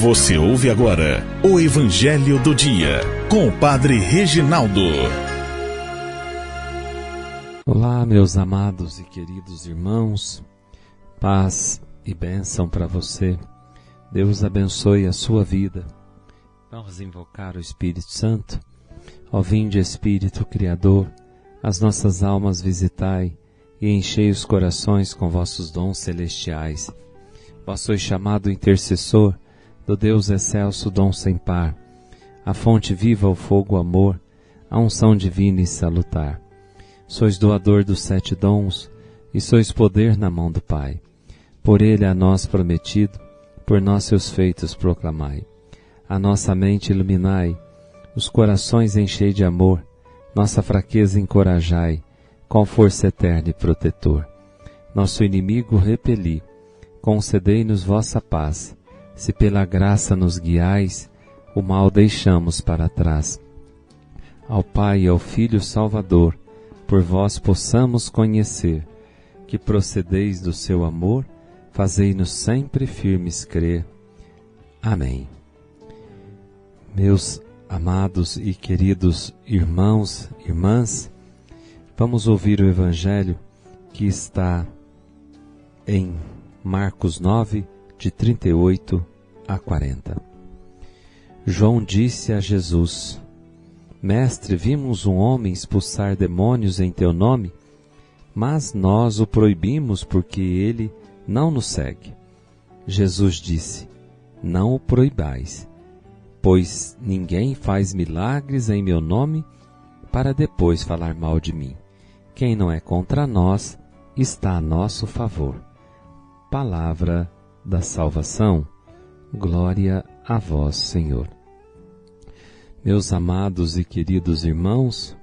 Você ouve agora o Evangelho do Dia, com o Padre Reginaldo. Olá, meus amados e queridos irmãos, paz e bênção para você. Deus abençoe a sua vida. Vamos invocar o Espírito Santo. Ó vinde, Espírito Criador, as nossas almas visitai e enchei os corações com vossos dons celestiais. Vós sois chamado intercessor do Deus excelso, dom sem par, a fonte viva, o fogo, o amor, a unção divina e salutar. Sois doador dos 7 dons e sois poder na mão do Pai. Por ele a nós prometido, por nós seus feitos proclamai. A nossa mente iluminai, os corações enchei de amor, nossa fraqueza encorajai, com força eterna e protetor. Nosso inimigo repeli, concedei-nos vossa paz. Se pela graça nos guiais, o mal deixamos para trás. Ao Pai e ao Filho Salvador, por vós possamos conhecer, que procedeis do seu amor, fazei-nos sempre firmes crer. Amém. Meus amados e queridos irmãos, irmãs, vamos ouvir o Evangelho que está em Marcos 9, de 38 a 40. João disse a Jesus: Mestre, vimos um homem expulsar demônios em teu nome, mas nós o proibimos porque ele não nos segue. Jesus disse: Não o proibais, pois ninguém faz milagres em meu nome para depois falar mal de mim. Quem não é contra nós está a nosso favor. Palavra da salvação. Glória a vós, Senhor. Meus amados e queridos irmãos,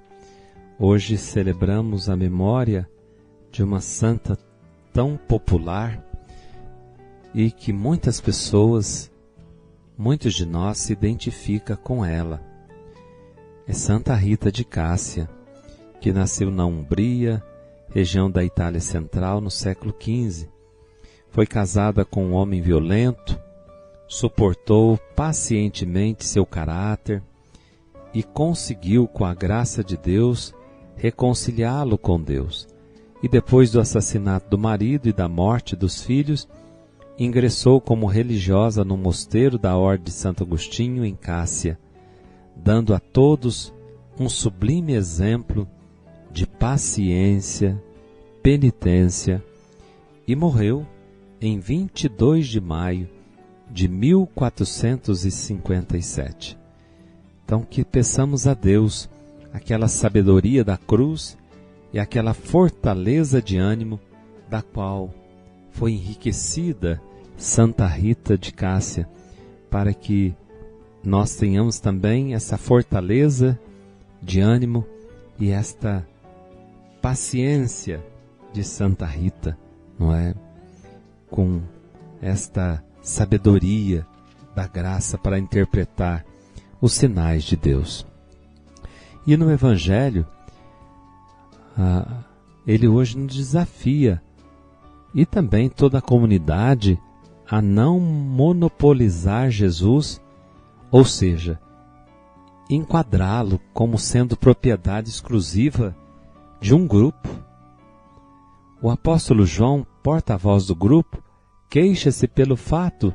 hoje celebramos a memória de uma santa tão popular e que muitas pessoas, muitos de nós se identificam com ela. É Santa Rita de Cássia, que nasceu na Umbria, região da Itália Central, no século XV. Foi casada com um homem violento, suportou pacientemente seu caráter e conseguiu, com a graça de Deus, reconciliá-lo com Deus. E depois do assassinato do marido e da morte dos filhos, ingressou como religiosa no mosteiro da Ordem de Santo Agostinho, em Cássia, dando a todos um sublime exemplo de paciência, penitência, e morreu em 22 de maio de 1457. Então, que peçamos a Deus aquela sabedoria da cruz e aquela fortaleza de ânimo da qual foi enriquecida Santa Rita de Cássia, para que nós tenhamos também essa fortaleza de ânimo e esta paciência de Santa Rita, não é? Com esta sabedoria da graça para interpretar os sinais de Deus. E no Evangelho, ele hoje nos desafia, e também toda a comunidade, a não monopolizar Jesus, ou seja, enquadrá-lo como sendo propriedade exclusiva de um grupo. O apóstolo João, porta-voz do grupo, queixa-se pelo fato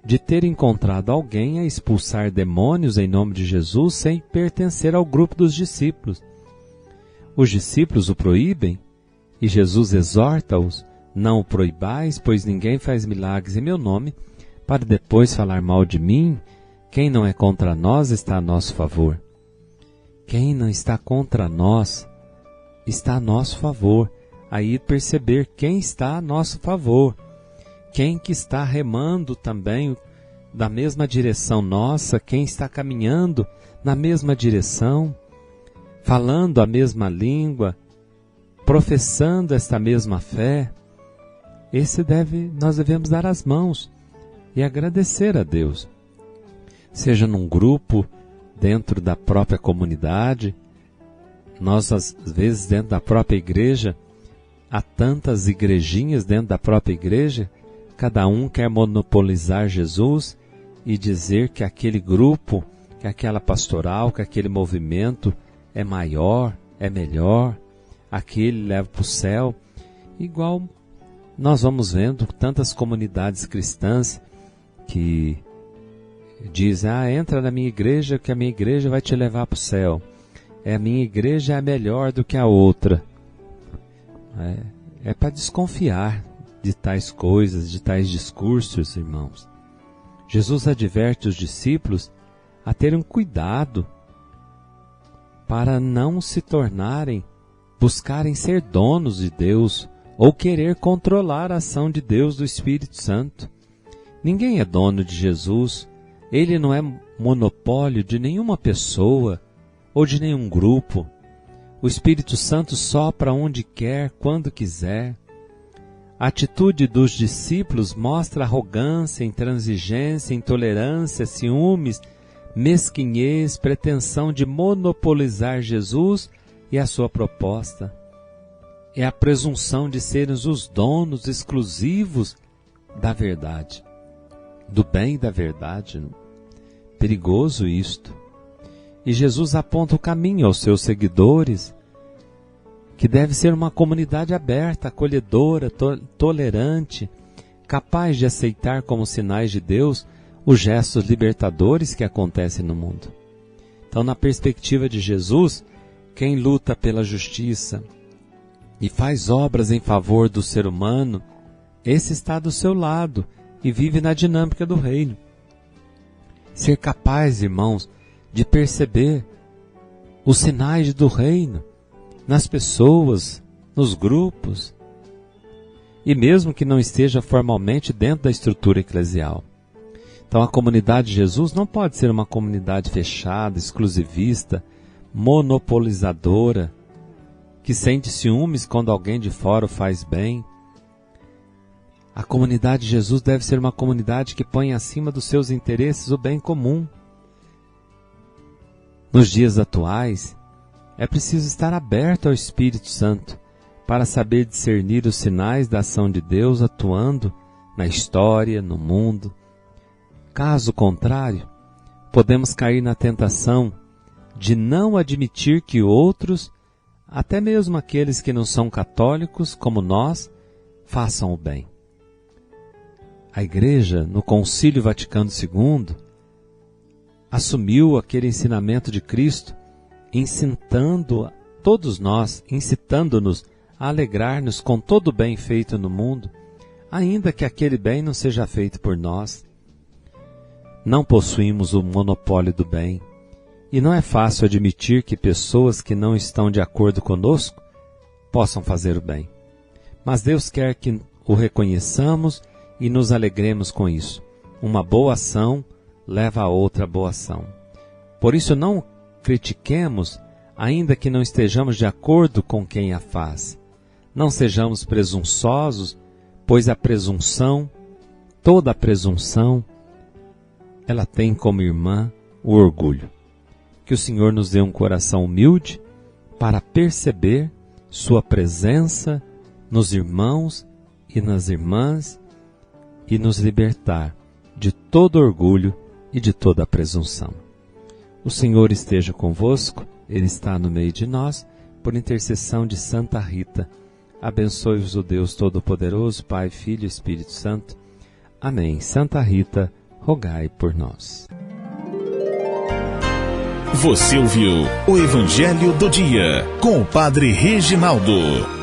de ter encontrado alguém a expulsar demônios em nome de Jesus sem pertencer ao grupo dos discípulos. Os discípulos o proíbem e Jesus exorta-os: não o proibais, pois ninguém faz milagres em meu nome para depois falar mal de mim. Quem não é contra nós está a nosso favor. Quem não está contra nós está a nosso favor. Aí perceber quem está a nosso favor. Quem que está remando também da mesma direção nossa, quem está caminhando na mesma direção, falando a mesma língua, professando esta mesma fé. Nós devemos dar as mãos e agradecer a Deus. Seja num grupo, dentro da própria comunidade, nós às vezes dentro da própria igreja, há tantas igrejinhas dentro da própria igreja, cada um quer monopolizar Jesus e dizer que aquele grupo, que aquela pastoral, que aquele movimento é maior, é melhor, aquele leva para o céu. Igual nós vamos vendo tantas comunidades cristãs que dizem, entra na minha igreja que a minha igreja vai te levar para o céu. A minha igreja é melhor do que a outra. É para desconfiar de tais coisas, de tais discursos, irmãos. Jesus adverte os discípulos a terem cuidado para não se tornarem, buscarem ser donos de Deus ou querer controlar a ação de Deus, do Espírito Santo. Ninguém é dono de Jesus. Ele não é monopólio de nenhuma pessoa ou de nenhum grupo. O Espírito Santo sopra onde quer, quando quiser. A atitude dos discípulos mostra arrogância, intransigência, intolerância, ciúmes, mesquinhez, pretensão de monopolizar Jesus e a sua proposta. É a presunção de serem os donos exclusivos da verdade, do bem e da verdade. Perigoso isto. E Jesus aponta o caminho aos seus seguidores, que deve ser uma comunidade aberta, acolhedora, tolerante, capaz de aceitar como sinais de Deus os gestos libertadores que acontecem no mundo. Então, na perspectiva de Jesus, quem luta pela justiça e faz obras em favor do ser humano, esse está do seu lado e vive na dinâmica do reino. Ser capaz, irmãos, de perceber os sinais do reino nas pessoas, nos grupos, e mesmo que não esteja formalmente dentro da estrutura eclesial. Então a comunidade de Jesus não pode ser uma comunidade fechada, exclusivista, monopolizadora, que sente ciúmes quando alguém de fora o faz bem. A comunidade de Jesus deve ser uma comunidade que põe acima dos seus interesses o bem comum. Nos dias atuais, é preciso estar aberto ao Espírito Santo para saber discernir os sinais da ação de Deus atuando na história, no mundo. Caso contrário, podemos cair na tentação de não admitir que outros, até mesmo aqueles que não são católicos como nós, façam o bem. A Igreja, no Concílio Vaticano II, assumiu aquele ensinamento de Cristo, incitando todos nós, incitando-nos a alegrar-nos com todo o bem feito no mundo, ainda que aquele bem não seja feito por nós. Não possuímos o monopólio do bem, e não é fácil admitir que pessoas que não estão de acordo conosco possam fazer o bem. Mas Deus quer que o reconheçamos e nos alegremos com isso. Uma boa ação leva a outra boa ação. Por isso não critiquemos, ainda que não estejamos de acordo com quem a faz. Não sejamos presunçosos, pois a presunção, toda a presunção, ela tem como irmã o orgulho. Que o Senhor nos dê um coração humilde para perceber sua presença nos irmãos e nas irmãs e nos libertar de todo orgulho e de toda a presunção. O Senhor esteja convosco, Ele está no meio de nós, por intercessão de Santa Rita. Abençoe-vos o Deus Todo-Poderoso, Pai, Filho e Espírito Santo. Amém. Santa Rita, rogai por nós. Você ouviu o Evangelho do Dia, com o Padre Reginaldo.